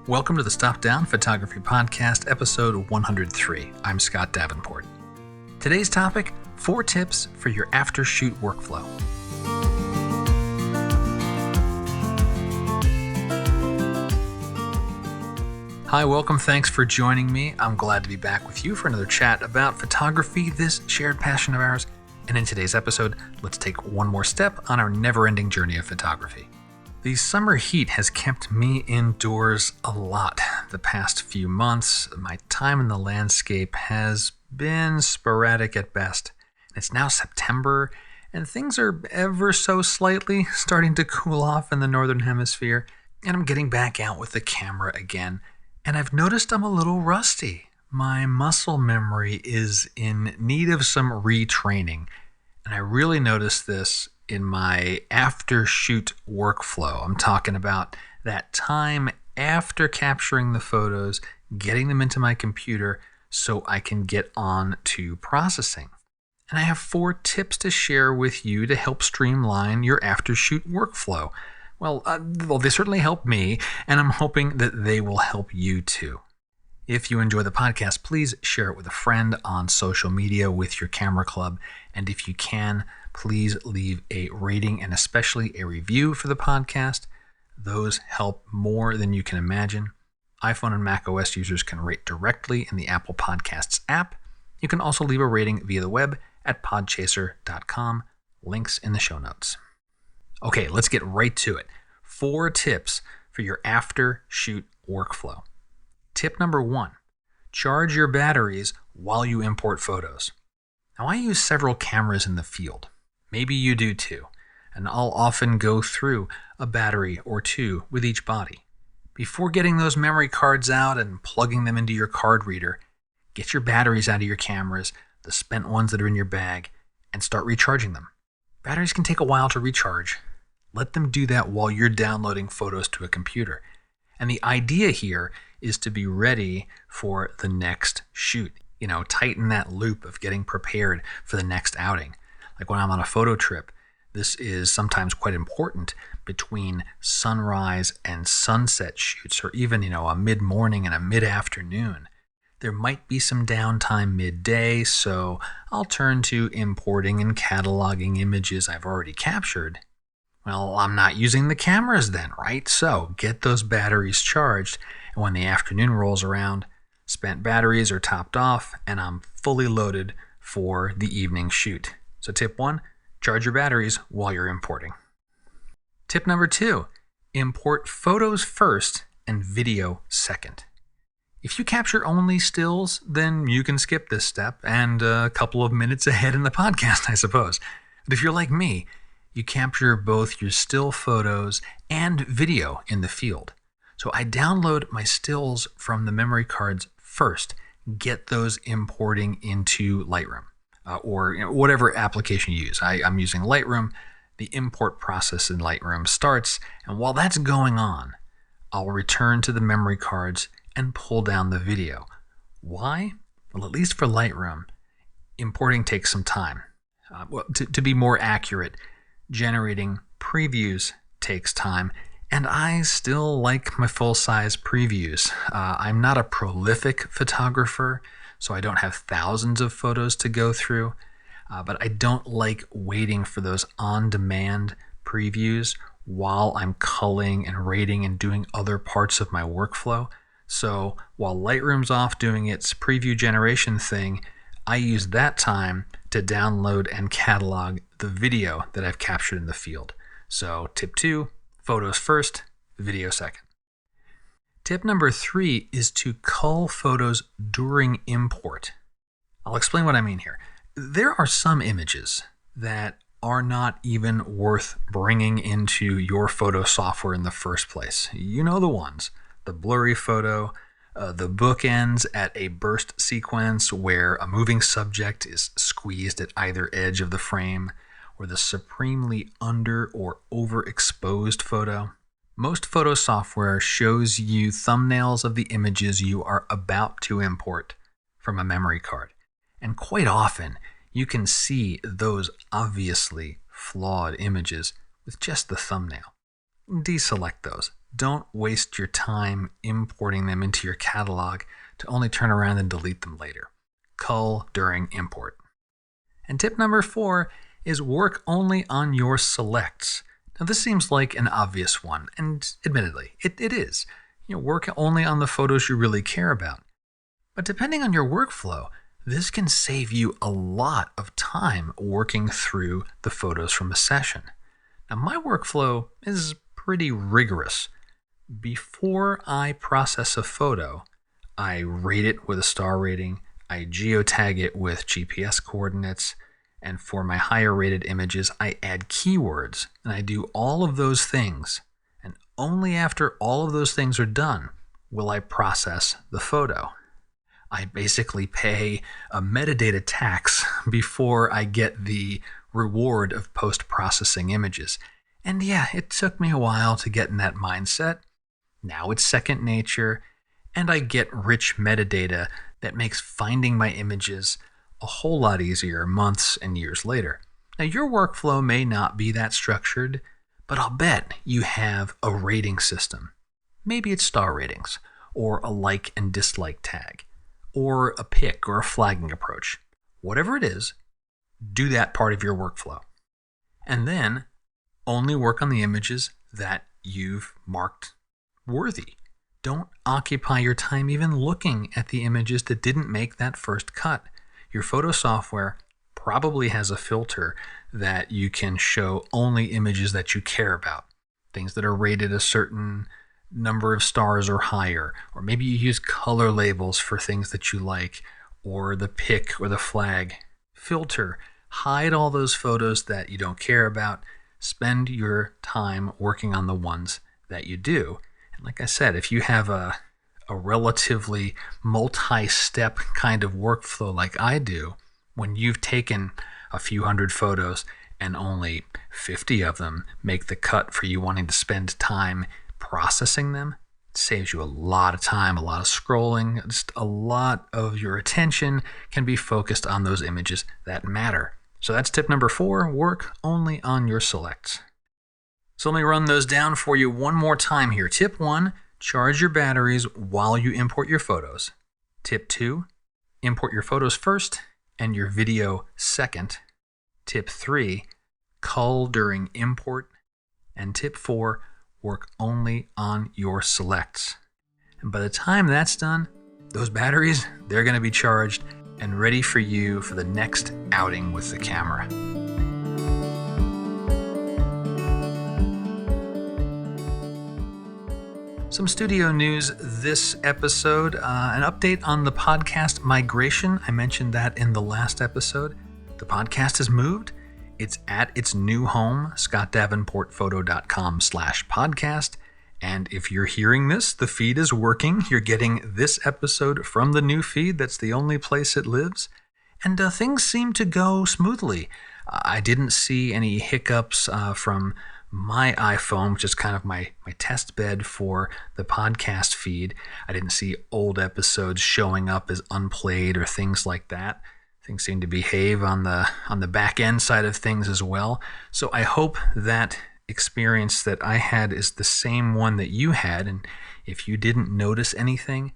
Welcome to the Stop Down Photography Podcast, episode 103. I'm Scott Davenport. Today's topic, 4 tips for your after-shoot workflow. Hi, welcome. Thanks for joining me. I'm glad to be back with you for another chat about photography, this shared passion of ours. And in today's episode, let's take one more step on our never-ending journey of photography. The summer heat has kept me indoors a lot the past few months. My time in the landscape has been sporadic at best. It's now September, and things are ever so slightly starting to cool off in the northern hemisphere, and I'm getting back out with the camera again, and I've noticed I'm a little rusty. My muscle memory is in need of some retraining, and I really noticed this in my after-shoot workflow. I'm talking about that time after capturing the photos, getting them into my computer so I can get on to processing. And I have 4 tips to share with you to help streamline your after-shoot workflow. Well, they certainly help me, and I'm hoping that they will help you too. If you enjoy the podcast, please share it with a friend on social media with your camera club. And if you can, please leave a rating and especially a review for the podcast. Those help more than you can imagine. iPhone and Mac OS users can rate directly in the Apple Podcasts app. You can also leave a rating via the web at podchaser.com. Links in the show notes. Okay, let's get right to it. 4 tips for your after-shoot workflow. Tip number 1, charge your batteries while you import photos. Now, I use several cameras in the field. Maybe you do too, and I'll often go through a battery or 2 with each body. Before getting those memory cards out and plugging them into your card reader, get your batteries out of your cameras, the spent ones that are in your bag, and start recharging them. Batteries can take a while to recharge. Let them do that while you're downloading photos to a computer. And the idea here is to be ready for the next shoot. Tighten that loop of getting prepared for the next outing. Like when I'm on a photo trip, this is sometimes quite important between sunrise and sunset shoots, or even, a mid-morning and a mid-afternoon. There might be some downtime midday, so I'll turn to importing and cataloging images I've already captured. Well, I'm not using the cameras then, right? So get those batteries charged, and when the afternoon rolls around, spent batteries are topped off, and I'm fully loaded for the evening shoot. So tip 1, charge your batteries while you're importing. Tip number 2, import photos first and video second. If you capture only stills, then you can skip this step and a couple of minutes ahead in the podcast, I suppose. But if you're like me, you capture both your still photos and video in the field. So I download my stills from the memory cards first, get those importing into Lightroom or whatever application you use. I'm using Lightroom. The import process in Lightroom starts, and while that's going on, I'll return to the memory cards and pull down the video. Why? Well, at least for Lightroom, importing takes some time. To be more accurate, generating previews takes time, and I still like my full-size previews. I'm not a prolific photographer, so I don't have thousands of photos to go through, but I don't like waiting for those on-demand previews while I'm culling and rating and doing other parts of my workflow. So while Lightroom's off doing its preview generation thing, I use that time to download and catalog the video that I've captured in the field. So tip 2, photos first, video second. Tip number 3 is to cull photos during import. I'll explain what I mean here. There are some images that are not even worth bringing into your photo software in the first place. You know the ones. The blurry photo, the bookends at a burst sequence where a moving subject is squeezed at either edge of the frame, or the supremely under or overexposed photo. Most photo software shows you thumbnails of the images you are about to import from a memory card. And quite often, you can see those obviously flawed images with just the thumbnail. Deselect those. don't waste your time importing them into your catalog to only turn around and delete them later. Cull during import. And tip number 4 is work only on your selects. Now this seems like an obvious one, and admittedly, it is. Work only on the photos you really care about. But depending on your workflow, this can save you a lot of time working through the photos from a session. Now my workflow is pretty rigorous. Before I process a photo, I rate it with a star rating, I geotag it with GPS coordinates, and for my higher rated images, I add keywords, and I do all of those things. And only after all of those things are done will I process the photo. I basically pay a metadata tax before I get the reward of post-processing images. And yeah, it took me a while to get in that mindset. Now it's second nature, and I get rich metadata that makes finding my images a whole lot easier months and years later. Now your workflow may not be that structured, but I'll bet you have a rating system. Maybe it's star ratings, or a like and dislike tag, or a pick or a flagging approach. Whatever it is, do that part of your workflow. And then only work on the images that you've marked worthy. Don't occupy your time even looking at the images that didn't make that first cut. Your photo software probably has a filter that you can show only images that you care about. Things that are rated a certain number of stars or higher. Or maybe you use color labels for things that you like, or the pick or the flag. Filter. Hide all those photos that you don't care about. Spend your time working on the ones that you do. And like I said, if you have a relatively multi-step kind of workflow like I do, when you've taken a few hundred photos and only 50 of them make the cut for you wanting to spend time processing them, it saves you a lot of time, a lot of scrolling, just a lot of your attention can be focused on those images that matter. So that's tip number 4, work only on your selects. So let me run those down for you one more time here. Tip 1, charge your batteries while you import your photos. Tip 2, import your photos first and your video second. Tip 3, cull during import. And tip 4, work only on your selects. And by the time that's done, those batteries, they're going to be charged and ready for you for the next outing with the camera. Some studio news this episode, an update on the podcast migration. I mentioned that in the last episode. The podcast has moved. It's at its new home, scottdavenportphoto.com/podcast. And if you're hearing this, the feed is working. You're getting this episode from the new feed. That's the only place it lives. And things seem to go smoothly. I didn't see any hiccups from my iPhone, which is kind of my test bed for the podcast feed. I didn't see old episodes showing up as unplayed or things like that. Things seem to behave on the back end side of things as well. So I hope that experience that I had is the same one that you had. And if you didn't notice anything,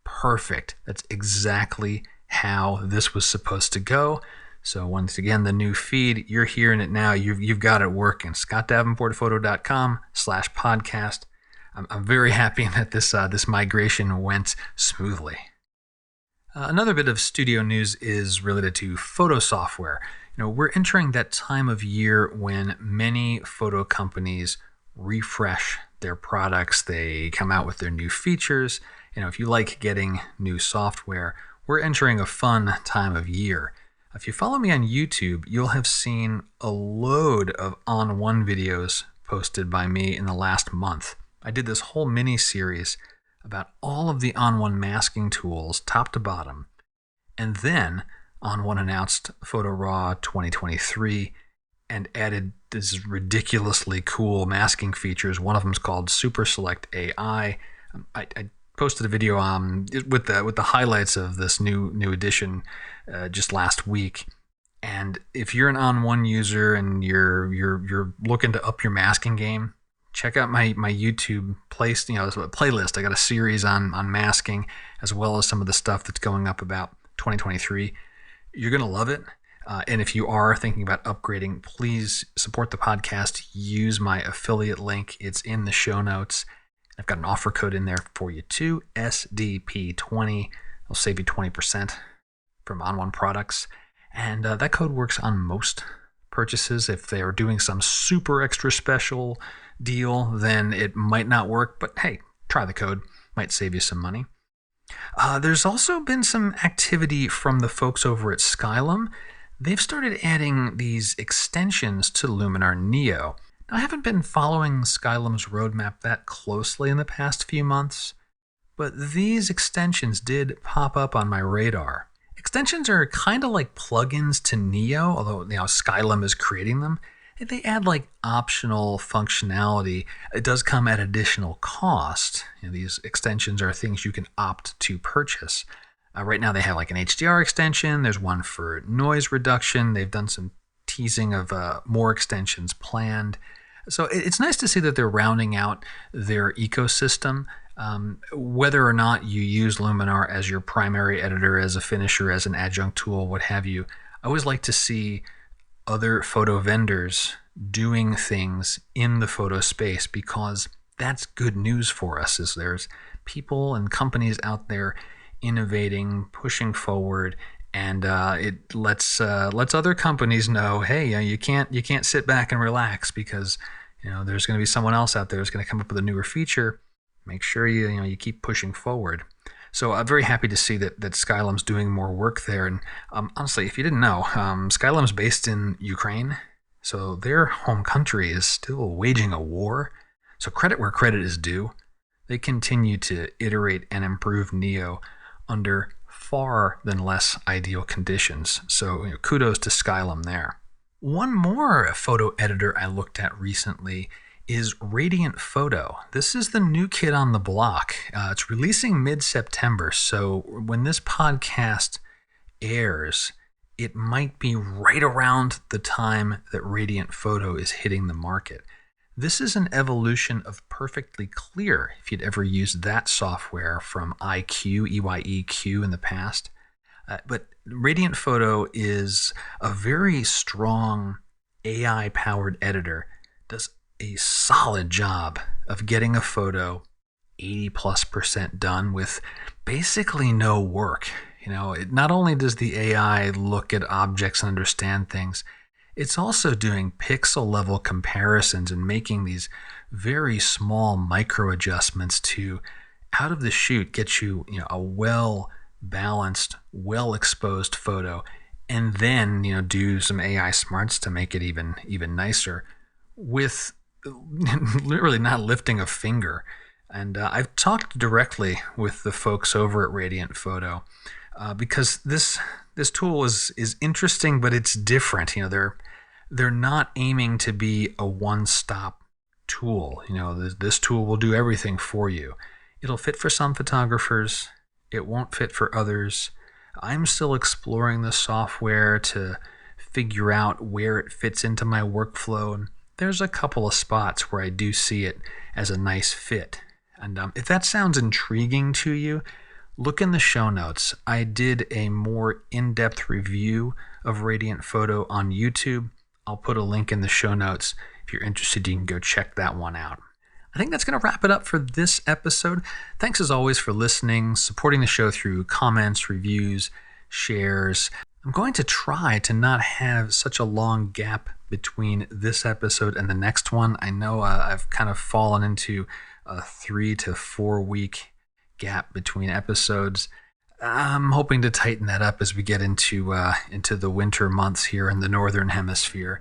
perfect. That's exactly how this was supposed to go. So once again, the new feed, you're hearing it now. You've got it working. scottdavenportphoto.com/podcast. I'm very happy that this migration went smoothly. Another bit of studio news is related to photo software. We're entering that time of year when many photo companies refresh their products. They come out with their new features. If you like getting new software, we're entering a fun time of year. If you follow me on YouTube, you'll have seen a load of on-one videos posted by me in the last month. I did this whole mini-series about all of the on-one masking tools, top to bottom. And then on-one announced Photo Raw 2023 and added these ridiculously cool masking features. One of them is called Super Select AI. I posted a video with the highlights of this new edition just last week. And if you're an on-one user and you're looking to up your masking game, check out my YouTube playlist. I got a series on masking, as well as some of the stuff that's going up about 2023. You're going to love it. And if you are thinking about upgrading, please support the podcast. Use my affiliate link. It's in the show notes. I've got an offer code in there for you too, SDP20. It'll save you 20% from On One products. And that code works on most purchases. If they're doing some super extra special deal, then it might not work. But hey, try the code. Might save you some money. There's also been some activity from the folks over at Skylum. They've started adding these extensions to Luminar Neo. Now, I haven't been following Skylum's roadmap that closely in the past few months, but these extensions did pop up on my radar. Extensions are kind of like plugins to Neo, although Skylum is creating them. They add like optional functionality. It does come at additional cost. These extensions are things you can opt to purchase. Right now they have like an HDR extension. There's one for noise reduction. They've done some teasing of more extensions planned. So it's nice to see that they're rounding out their ecosystem. Whether or not you use Luminar as your primary editor, as a finisher, as an adjunct tool, what have you, I always like to see other photo vendors doing things in the photo space, because that's good news for us. Is there's people and companies out there innovating, pushing forward, and it lets other companies know, hey, you can't sit back and relax, because there's going to be someone else out there who's going to come up with a newer feature. Make sure you keep pushing forward. So I'm very happy to see that Skylum's doing more work there. And honestly, if you didn't know, Skylum's based in Ukraine, so their home country is still waging a war. So credit where credit is due. They continue to iterate and improve Neo under far than less ideal conditions. So kudos to Skylum there. One more photo editor I looked at recently is Radiant Photo. This is the new kid on the block. It's releasing mid-September, so when this podcast airs, it might be right around the time that Radiant Photo is hitting the market. This is an evolution of Perfectly Clear, if you'd ever used that software from EYEQ in the past. But Radiant Photo is a very strong AI-powered editor. Does a solid job of getting a photo 80+% done with basically no work. Not only does the AI look at objects and understand things, it's also doing pixel level comparisons and making these very small micro adjustments to, out of the chute, get you, a well balanced, well exposed photo, and then do some AI smarts to make it even nicer, with literally not lifting a finger. And I've talked directly with the folks over at Radiant Photo because this tool is interesting, but it's different. They're not aiming to be a one-stop tool. This tool will do everything for you. It'll fit for some photographers. It won't fit for others. I'm still exploring the software to figure out where it fits into my workflow, and there's a couple of spots where I do see it as a nice fit. And if that sounds intriguing to you, look in the show notes. I did a more in-depth review of Radiant Photo on YouTube. I'll put a link in the show notes. If you're interested, you can go check that one out. I think that's going to wrap it up for this episode. Thanks as always for listening, supporting the show through comments, reviews, shares. I'm going to try to not have such a long gap between this episode and the next one. I know I've kind of fallen into a 3 to 4 week gap between episodes. I'm hoping to tighten that up as we get into the winter months here in the northern hemisphere.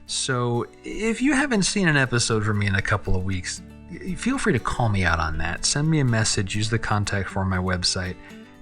So if you haven't seen an episode from me in a couple of weeks, feel free to call me out on that. Send me a message, use the contact form on my website,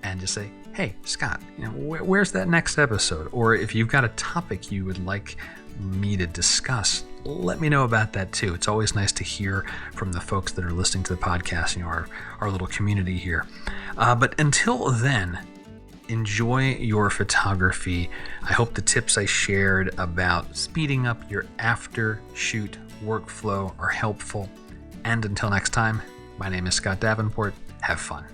and just say, hey, Scott, where's that next episode? Or if you've got a topic you would like me to discuss, let me know about that too. It's always nice to hear from the folks that are listening to the podcast, our little community here. But until then, enjoy your photography. I hope the tips I shared about speeding up your after shoot workflow are helpful. And until next time, my name is Scott Davenport. Have fun.